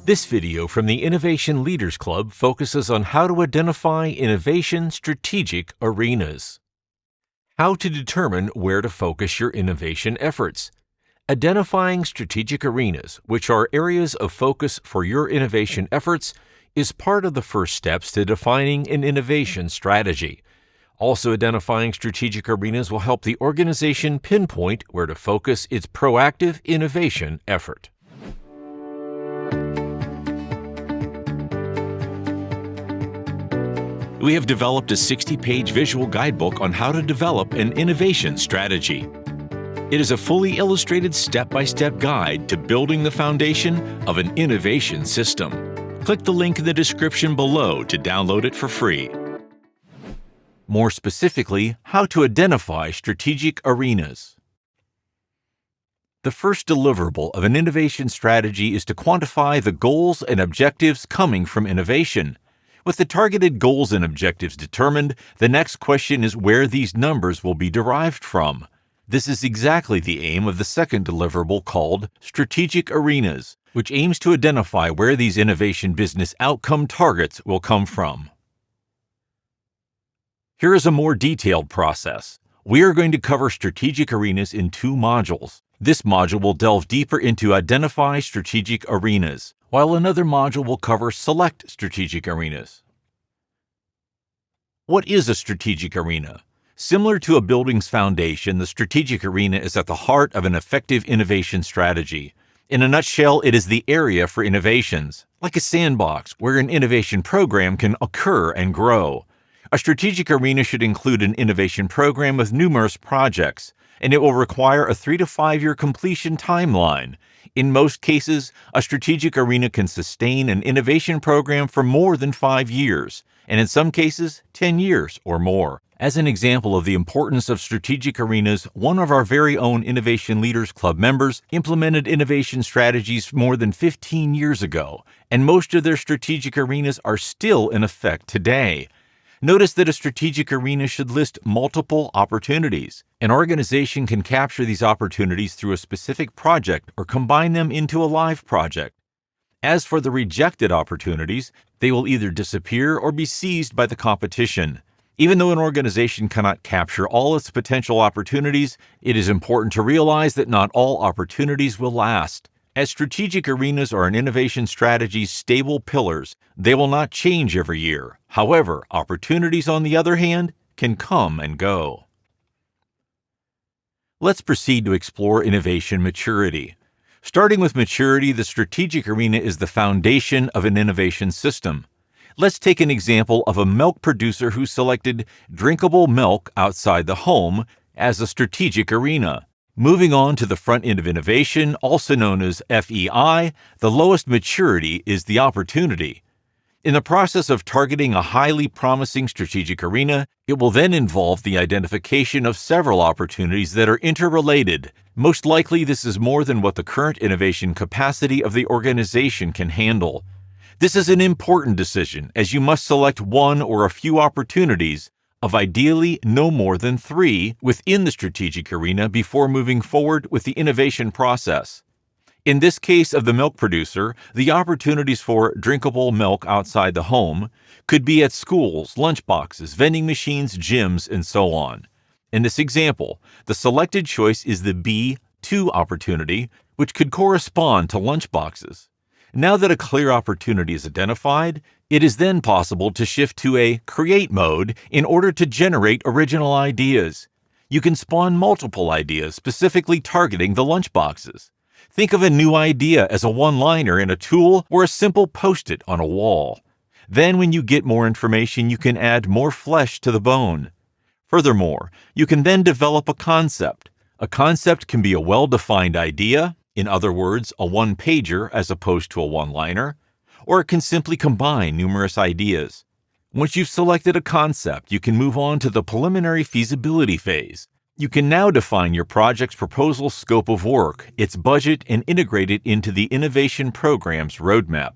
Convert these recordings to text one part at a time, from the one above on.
This video from the Innovation Leaders Club focuses on how to identify innovation strategic arenas. How to determine where to focus your innovation efforts. Identifying strategic arenas, which are areas of focus for your innovation efforts, is part of the first steps to defining an innovation strategy. Also, identifying strategic arenas will help the organization pinpoint where to focus its proactive innovation effort. We have developed a 60-page visual guidebook on how to develop an innovation strategy. It is a fully illustrated step-by-step guide to building the foundation of an innovation system. Click the link in the description below to download it for free. More specifically, how to identify strategic arenas. The first deliverable of an innovation strategy is to quantify the goals and objectives coming from innovation. With the targeted goals and objectives determined, the next question is where these numbers will be derived from. This is exactly the aim of the second deliverable called Strategic Arenas, which aims to identify where these innovation business outcome targets will come from. Here is a more detailed process. We are going to cover strategic arenas in 2 modules. This module will delve deeper into Identify Strategic Arenas, while another module will cover Select Strategic Arenas. What is a strategic arena? Similar to a building's foundation, the strategic arena is at the heart of an effective innovation strategy. In a nutshell, it is the area for innovations, like a sandbox where an innovation program can occur and grow. A strategic arena should include an innovation program with numerous projects, and it will require a 3 to 5 year completion timeline. In most cases, a strategic arena can sustain an innovation program for more than 5 years, and in some cases, 10 years or more. As an example of the importance of strategic arenas, one of our very own Innovation Leaders Club members implemented innovation strategies more than 15 years ago, and most of their strategic arenas are still in effect today. Notice that a strategic arena should list multiple opportunities. An organization can capture these opportunities through a specific project or combine them into a live project. As for the rejected opportunities, they will either disappear or be seized by the competition. Even though an organization cannot capture all its potential opportunities, it is important to realize that not all opportunities will last. As strategic arenas are an innovation strategy's stable pillars, they will not change every year. However, opportunities, on the other hand, can come and go. Let's proceed to explore innovation maturity. Starting with maturity, the strategic arena is the foundation of an innovation system. Let's take an example of a milk producer who selected drinkable milk outside the home as a strategic arena. Moving on to the front end of innovation, also known as FEI, the lowest maturity is the opportunity. In the process of targeting a highly promising strategic arena, it will then involve the identification of several opportunities that are interrelated. Most likely, this is more than what the current innovation capacity of the organization can handle. This is an important decision, as you must select one or a few opportunities of ideally no more than 3 within the strategic arena before moving forward with the innovation process. In this case of the milk producer, the opportunities for drinkable milk outside the home could be at schools, lunchboxes, vending machines, gyms, and so on. In this example, the selected choice is the B2 opportunity, which could correspond to lunchboxes. Now that a clear opportunity is identified, it is then possible to shift to a create mode in order to generate original ideas. You can spawn multiple ideas specifically targeting the lunchboxes. Think of a new idea as a one-liner in a tool or a simple post-it on a wall. Then when you get more information, you can add more flesh to the bone. Furthermore, you can then develop a concept. A concept can be a well-defined idea, in other words, a one-pager as opposed to a one-liner, or it can simply combine numerous ideas. Once you've selected a concept, you can move on to the preliminary feasibility phase. You can now define your project's proposal scope of work, its budget, and integrate it into the innovation program's roadmap.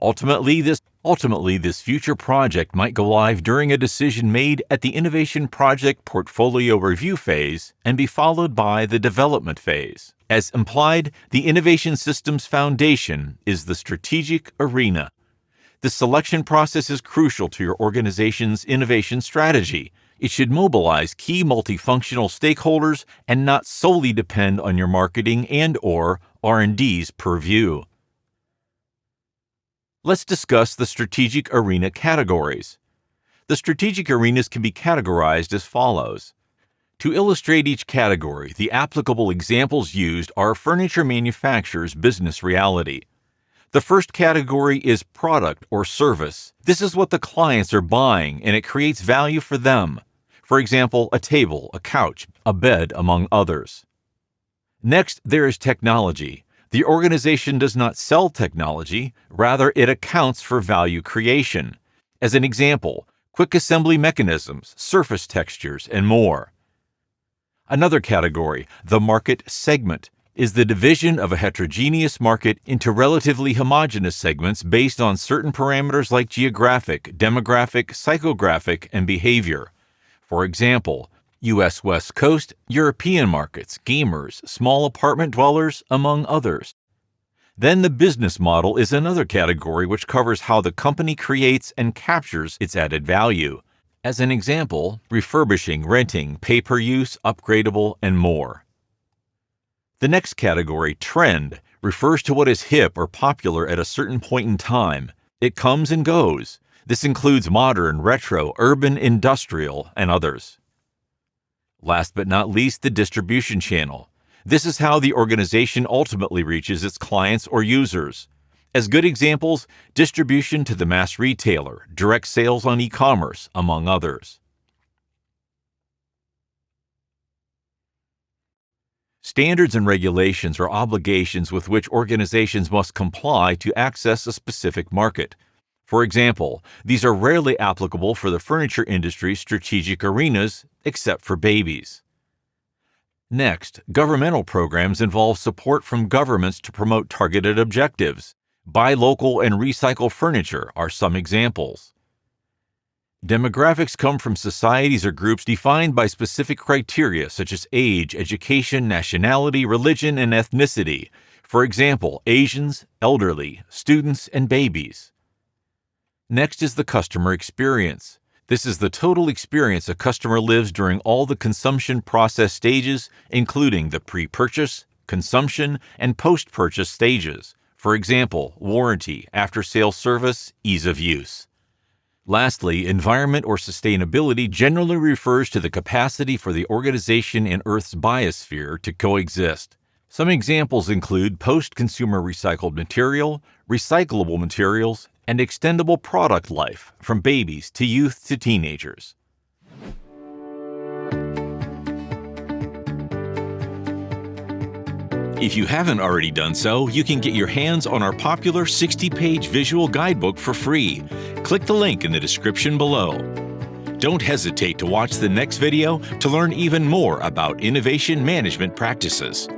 Ultimately, this Ultimately, this future project might go live during a decision made at the Innovation Project Portfolio Review phase and be followed by the development phase. As implied, the innovation system's foundation is the strategic arena. The selection process is crucial to your organization's innovation strategy. It should mobilize key multifunctional stakeholders and not solely depend on your marketing and/or R&D's purview. Let's discuss the strategic arena categories. The strategic arenas can be categorized as follows. To illustrate each category, the applicable examples used are furniture manufacturer's business reality. The first category is product or service. This is what the clients are buying, and it creates value for them. For example, a table, a couch, a bed, among others. Next, there is technology. The organization does not sell technology, rather it accounts for value creation. As an example, quick assembly mechanisms, surface textures, and more. Another category, the market segment, is the division of a heterogeneous market into relatively homogeneous segments based on certain parameters like geographic, demographic, psychographic, and behavior. For example, U.S. West Coast, European markets, gamers, small apartment dwellers, among others. Then the business model is another category which covers how the company creates and captures its added value. As an example, refurbishing, renting, pay-per-use, upgradable, and more. The next category, trend, refers to what is hip or popular at a certain point in time. It comes and goes. This includes modern, retro, urban, industrial, and others. Last but not least, the distribution channel. This is how the organization ultimately reaches its clients or users. As good examples, distribution to the mass retailer, direct sales on e-commerce, among others. Standards and regulations are obligations with which organizations must comply to access a specific market. For example, these are rarely applicable for the furniture industry's strategic arenas, except for babies. Next, governmental programs involve support from governments to promote targeted objectives. Buy local and recycle furniture are some examples. Demographics come from societies or groups defined by specific criteria such as age, education, nationality, religion, and ethnicity. For example, Asians, elderly, students, and babies. Next is the customer experience. This is the total experience a customer lives during all the consumption process stages, including the pre-purchase, consumption, and post-purchase stages. For example, warranty, after-sales service, ease of use. Lastly, environment or sustainability generally refers to the capacity for the organization and Earth's biosphere to coexist. Some examples include post-consumer recycled material, recyclable materials, and extendable product life, from babies to youth to teenagers. If you haven't already done so, you can get your hands on our popular 60-page visual guidebook for free. Click the link in the description below. Don't hesitate to watch the next video to learn even more about innovation management practices.